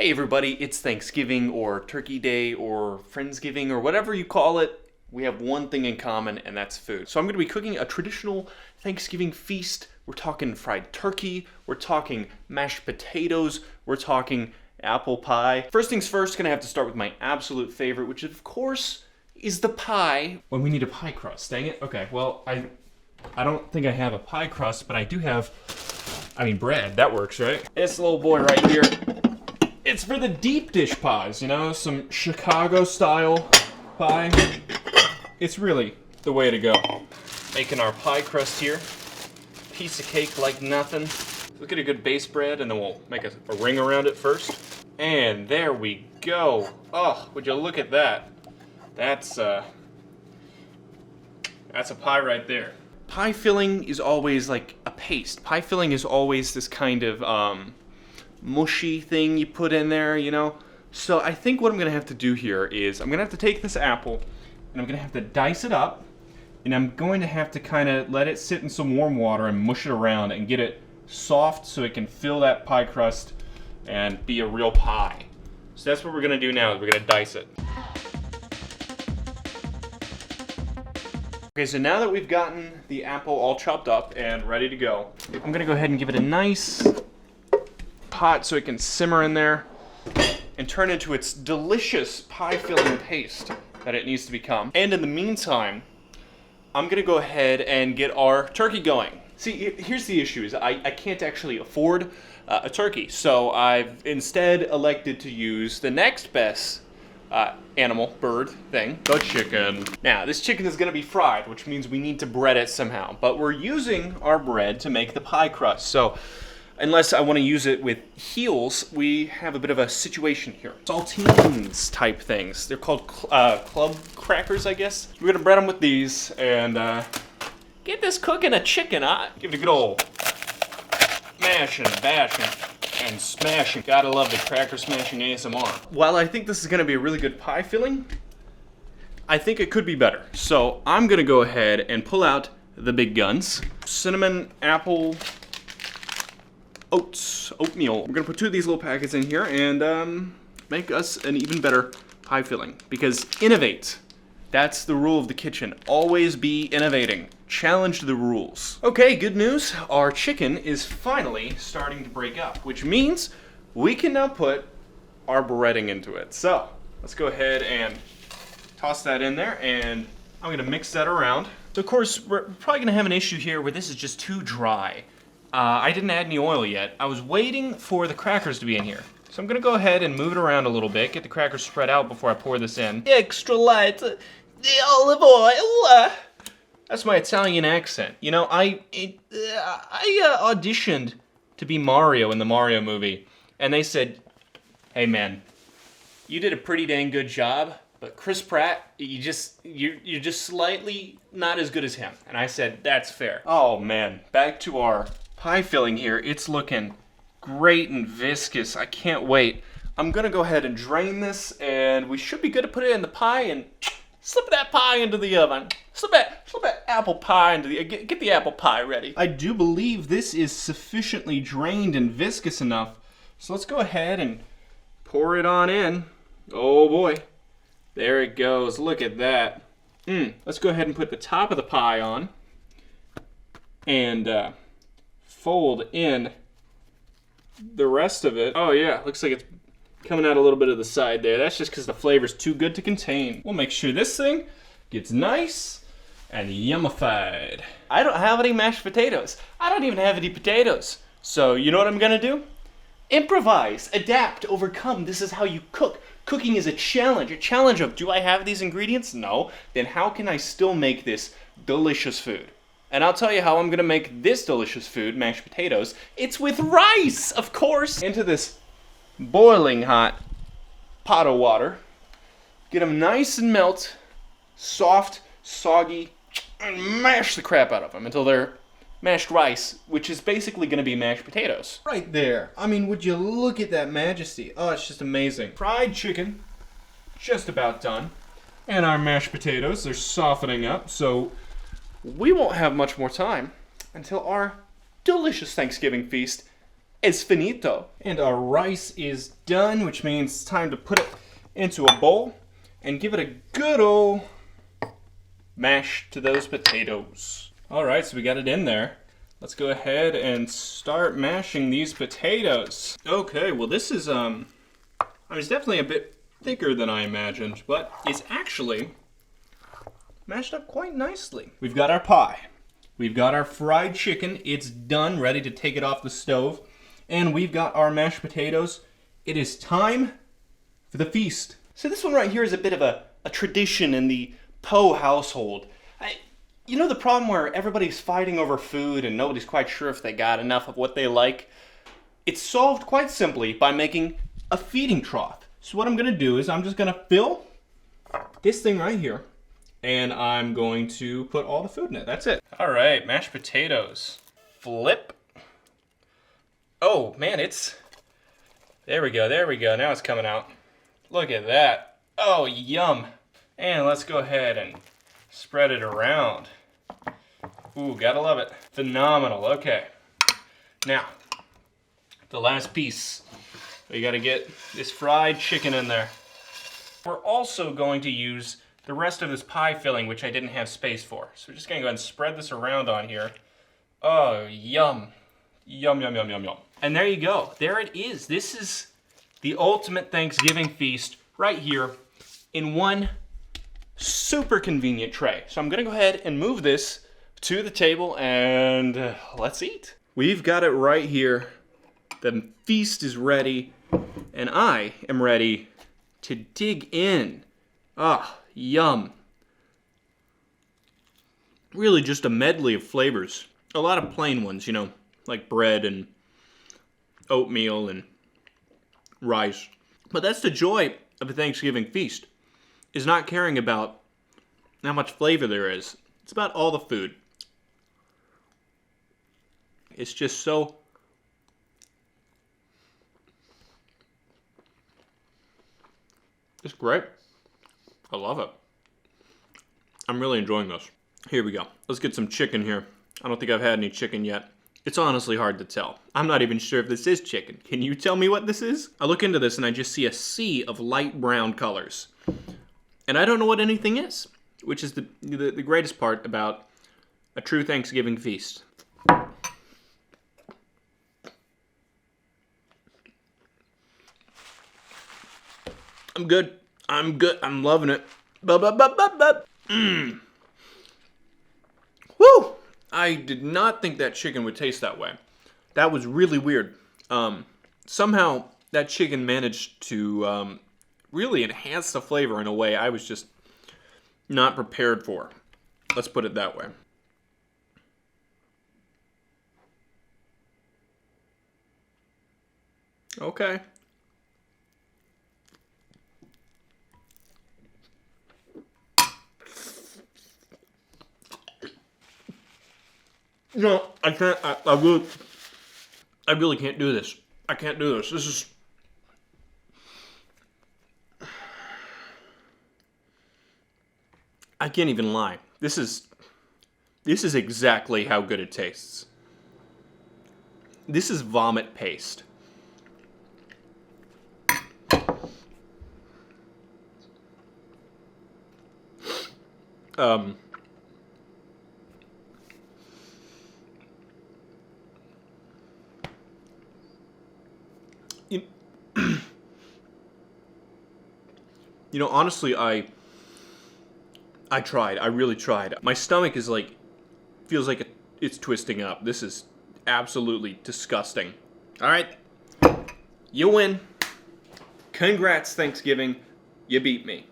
Hey everybody, it's Thanksgiving or Turkey Day or Friendsgiving or whatever you call it. We have one thing in common, and that's food. So I'm going to be cooking a traditional Thanksgiving feast. We're talking fried turkey, we're talking mashed potatoes, we're talking apple pie. First things first, going to have to start with my absolute favorite, which of course is the pie. Well, we need a pie crust, dang it. Okay, well, I don't think I have a pie crust, but I do have, bread. That works, right? This little boy right here. It's for the deep dish pies, you know, some Chicago style pie. It's really the way to go. Making our pie crust here. Piece of cake like nothing. Let's get a good base bread and then we'll make a ring around it first. And there we go. Oh, would you look at that? That's a pie right there. Pie filling is always like a paste. Pie filling is always this kind of mushy thing you put in there, you know? So I think what I'm gonna have to do here is I'm gonna have to take this apple and I'm gonna have to dice it up, and I'm going to have to kind of let it sit in some warm water and mush it around and get it soft so it can fill that pie crust and be a real pie. So that's what we're gonna do now, is we're gonna dice it. Okay, so now that we've gotten the apple all chopped up and ready to go, I'm gonna go ahead and give it a nice pot so it can simmer in there and turn into its delicious pie filling paste that it needs to become. And in the meantime, I'm gonna go ahead and get our turkey going. See, here's the issue, is I can't actually afford a turkey, so I've instead elected to use the next best bird thing, the chicken. Now, this chicken is gonna be fried, which means we need to bread it somehow, but we're using our bread to make the pie crust, so unless I want to use it with heels, we have a bit of a situation here. Saltines type things. They're called club crackers, I guess. We're gonna bread them with these and get this cooking a chicken. Give it a good old mashing, bashing, and smashing. Gotta love the cracker smashing ASMR. While I think this is gonna be a really good pie filling, I think it could be better. So I'm gonna go ahead and pull out the big guns. Cinnamon, apple, oatmeal. We're gonna put 2 of these little packets in here and make us an even better pie filling. Because innovate, that's the rule of the kitchen. Always be innovating. Challenge the rules. Okay, good news. Our chicken is finally starting to break up, which means we can now put our breading into it. So let's go ahead and toss that in there, and I'm gonna mix that around. So of course, we're probably gonna have an issue here where this is just too dry. I didn't add any oil yet. I was waiting for the crackers to be in here. So I'm gonna go ahead and move it around a little bit, get the crackers spread out before I pour this in. Extra light, the olive oil. That's my Italian accent. You know, I auditioned to be Mario in the Mario movie, and they said, "Hey man, you did a pretty dang good job, but Chris Pratt, you're just slightly not as good as him." And I said, "That's fair." Oh man, back to our pie filling here. It's looking great and viscous. I can't wait. I'm gonna go ahead and drain this, and we should be good to put it in the pie and slip that pie into the oven. Slip that apple pie into the, get the apple pie ready. I do believe this is sufficiently drained and viscous enough. So let's go ahead and pour it on in. Oh boy. There it goes. Look at that. Let's go ahead and put the top of the pie on and fold in the rest of it. Oh yeah, looks like it's coming out a little bit of the side there. That's just because the flavor's too good to contain. We'll make sure this thing gets nice and yummified. I don't have any mashed potatoes. I don't even have any potatoes. So you know what I'm gonna do? Improvise, adapt, overcome. This is how you cook. Cooking is a challenge of, do I have these ingredients? No. Then how can I still make this delicious food? And I'll tell you how I'm gonna make this delicious food, mashed potatoes. It's with rice, of course. Into this boiling hot pot of water. Get them nice and melt, soft, soggy, and mash the crap out of them until they're mashed rice, which is basically gonna be mashed potatoes. Right there. I mean, would you look at that majesty? Oh, it's just amazing. Fried chicken, just about done. And our mashed potatoes, they're softening up, so we won't have much more time until our delicious Thanksgiving feast es finito. And our rice is done, which means it's time to put it into a bowl and give it a good old mash to those potatoes. All right, so we got it in there. Let's go ahead and start mashing these potatoes. Okay, well this is, it's definitely a bit thicker than I imagined, but it's actually mashed up quite nicely. We've got our pie. We've got our fried chicken. It's done, ready to take it off the stove. And we've got our mashed potatoes. It is time for the feast. So this one right here is a bit of a tradition in the Poe household. You know the problem where everybody's fighting over food and nobody's quite sure if they got enough of what they like? It's solved quite simply by making a feeding trough. So what I'm gonna do is I'm just gonna fill this thing right here and I'm going to put all the food in it. That's it. All right, mashed potatoes. Flip. Oh man, there we go, now it's coming out. Look at that. Oh, yum. And let's go ahead and spread it around. Ooh, gotta love it. Phenomenal, okay. Now, the last piece. We gotta get this fried chicken in there. We're also going to use the rest of this pie filling, which I didn't have space for. So we're just gonna go ahead and spread this around on here. Oh, yum. Yum, yum, yum, yum, yum. And there you go, there it is. This is the ultimate Thanksgiving feast right here in one super convenient tray. So I'm gonna go ahead and move this to the table and let's eat. We've got it right here. The feast is ready and I am ready to dig in. Ah, yum. Really just a medley of flavors. A lot of plain ones, you know, like bread and oatmeal and rice. But that's the joy of a Thanksgiving feast, is not caring about how much flavor there is. It's about all the food. It's just so... It's great. I love it. I'm really enjoying this. Here we go. Let's get some chicken here. I don't think I've had any chicken yet. It's honestly hard to tell. I'm not even sure if this is chicken. Can you tell me what this is? I look into this and I just see a sea of light brown colors. And I don't know what anything is, which is the greatest part about a true Thanksgiving feast. I'm good. I'm good. I'm loving it. Mmm. Woo! I did not think that chicken would taste that way. That was really weird. Somehow that chicken managed to really enhance the flavor in a way I was just not prepared for. Let's put it that way. Okay. No, I can't. I really can't do this. I can't do this. This is... I can't even lie. This is exactly how good it tastes. This is vomit paste. You know, honestly, I tried. I really tried. My stomach is like, feels like it's twisting up. This is absolutely disgusting. All right, you win. Congrats, Thanksgiving. You beat me.